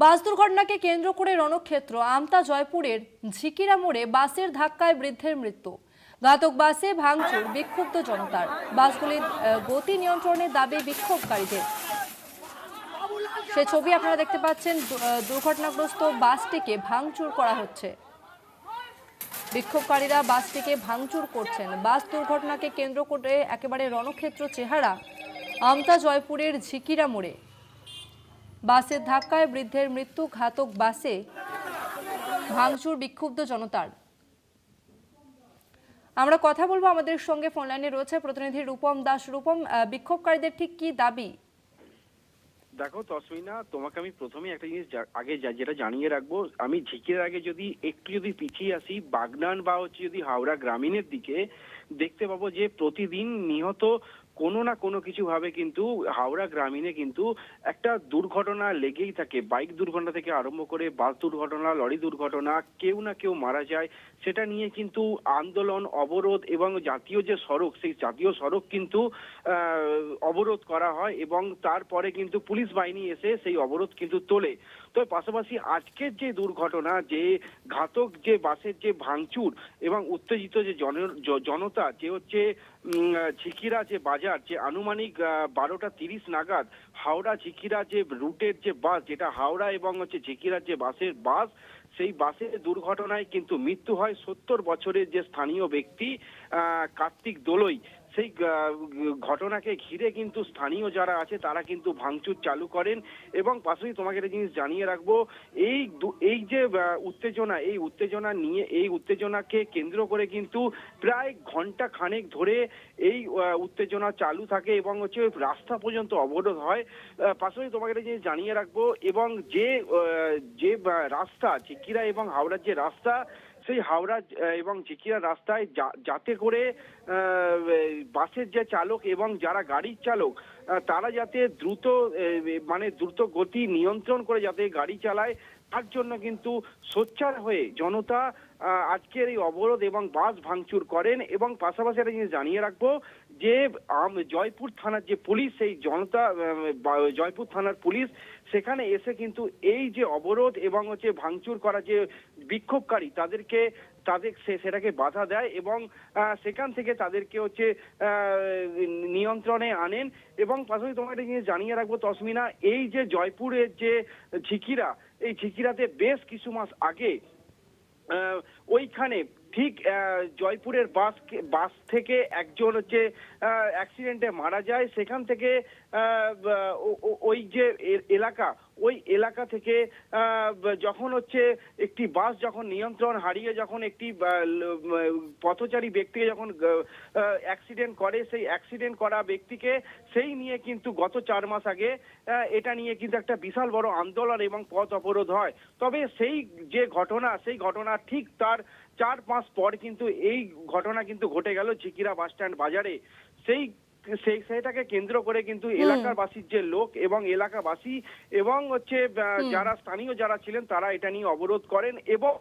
বাস দুর্ঘটনাকে কেন্দ্র করে রণক্ষেত্র আমতা জয়পুরের ঝিকিরা মোড়ে বাসের ধাক্কায় বৃদ্ধের মৃত্যু। ঘাতক বাসে ভাঙচুর, বিক্ষুব্ধ জনতার। বাসগুলির গতি নিয়ন্ত্রণের দাবি বিক্ষোভকারীদের। সে ছবি আপনারা দেখতে পাচ্ছেন। দুর্ঘটনাগ্রস্ত বাসটিকে ভাঙচুর করা হচ্ছে। বিক্ষোভকারীরা বাসটিকে ভাঙচুর করছেন। বাস দুর্ঘটনাকে কেন্দ্র করে একেবারে রণক্ষেত্র চেহারা আমতা জয়পুরের ঝিকিরা মোড়ে। বাসের ধাক্কায় বৃদ্ধের মৃত্যু, ঘাতক বাসে ভাঙচুর, বিক্ষুব্ধ জনতার। আমরা কথা বলবো, আমাদের সঙ্গে ফোন লাইনে রয়েছে প্রতিনিধি রূপম দাস। রূপম, বিক্ষোভকারীদের ঠিক কি দাবি? দেখো তসমিনা, তোমাকে আমি প্রথমে একটা জিনিস আগে যেটা জানিয়ে রাখবো, আমি ঝিকের আগে একটু পিছিয়ে আসি, বাগনান বা যদি হাওড়া গ্রামীণের দিকে দেখতে পাবো যে প্রতিদিন নিহত কোনো না কোনো কিছু ভাবে কিন্তু হাওড়া গ্রামীণে কিন্তু একটা দুর্ঘটনা লেগেই থাকে। বাইক দুর্ঘটনা থেকে আরম্ভ করে বাস দুর্ঘটনা, লরি দুর্ঘটনা, কেউ না কেউ মারা যায়। সেটা নিয়ে কিন্তু আন্দোলন, অবরোধ এবং জাতীয় যে সড়ক, সেই জাতীয় সড়ক কিন্তু অবরোধ করা হয় এবং তারপরে কিন্তু পুলিশ বাহিনী এসে সেই অবরোধ কিন্তু তোলে। তো পাশাপাশি আজকের যে দুর্ঘটনা, যে ঘাতক যে বাসের যে ভাঙচুর এবং উত্তেজিত যে জনতা, যে হচ্ছে ঝিকিরা যে বাজার, যে আনুমানিক 12টা 30 নাগাদ হাওড়া ঝিকিরা যে রুটের যে বাস, যেটা হাওড়া এবং হচ্ছে ঝিকিরার যে বাসের বাস, সেই বাসের দুর্ঘটনায় কিন্তু মৃত্যু হয় 70 বছরের যে স্থানীয় ব্যক্তি কার্তিক দোলই। সেই ঘটনাকে ঘিরে কিন্তু স্থানীয় যারা আছে তারা কিন্তু ভাঙচুর চালু করেন। এবং পাশাপাশি তোমাকে একটা জিনিস জানিয়ে রাখবো, এই যে উত্তেজনা, এই উত্তেজনাকে কেন্দ্র করে কিন্তু প্রায় ঘন্টা খানেক ধরে এই উত্তেজনা চালু থাকে এবং হচ্ছে রাস্তা পর্যন্ত অবরোধ হয়। পাশাপাশি তোমাকে একটা জিনিস জানিয়ে রাখবো, এবং যে রাস্তা ঝিকিরা এবং হাওড়ার যে রাস্তা, সেই হাওড়া এবং ঝিকিরা রাস্তায় যাতে করে বাসের যে চালক এবং যারা গাড়ির চালক তারা যাতে দ্রুত গতি নিয়ন্ত্রণ করে যাতে গাড়ি চালায়, তার জন্য কিন্তু সোচ্চার হয়ে জনতা আজকের এই অবরোধ এবং বাস ভাঙচুর করেন। এবং পাশাপাশি একটা জিনিস জানিয়ে রাখবো যে জয়পুর থানার যে পুলিশ, সেই জয়পুর থানার পুলিশ সেখানে এসে কিন্তু এই যে অবরোধ এবং হচ্ছে ভাঙচুর করা যে বিক্ষোভকারী সেটাকে বাধা দেয় এবং সেখান থেকে তাদেরকে হচ্ছে নিয়ন্ত্রণে আনেন। এবং পাশাপাশি তোমাকে একটা জিনিস জানিয়ে রাখবো তসমিনা, এই যে জয়পুরের যে ঝিকিরা, এই ঝিকিরাতে বেশ কিছু মাস আগে ওইখানে ঠিক জয়পুরের বাস থেকে একজন হচ্ছে অ্যাক্সিডেন্টে মারা যায়। সেখান থেকে ওই যে ওই এলাকা থেকে যখন হচ্ছে একটি বাস যখন নিয়ন্ত্রণ হারিয়ে যখন একটি পথচারী ব্যক্তিকে যখন অ্যাক্সিডেন্ট করে, সেই অ্যাক্সিডেন্ট করা ব্যক্তিকে সেই নিয়ে কিন্তু গত 4 মাস আগে এটা নিয়ে কিন্তু একটা বিশাল বড় আন্দোলন এবং পথ অবরোধ হয়। তবে সেই ঘটনা ঠিক তার 4 মাস পর কিন্তু এই ঘটনা কিন্তু ঘটে গেল ঝিকিরা বাস স্ট্যান্ড বাজারে। সেটাকে কেন্দ্র করে কিন্তু এলাকাবাসীর যে লোক এবং এলাকাবাসী এবং হচ্ছে যারা স্থানীয় যারা ছিলেন তারা এটা নিয়ে অবরোধ করেন এবং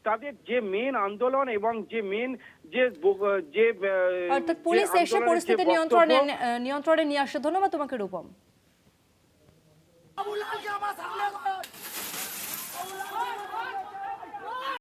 তাদের যে মেন আন্দোলন এবং যে মেন যে অর্থাৎ পুলিশ এসে পরিস্থিতি নিয়ন্ত্রণে নিয়ে আসে। ধন্যবাদ তোমাকে রূপম।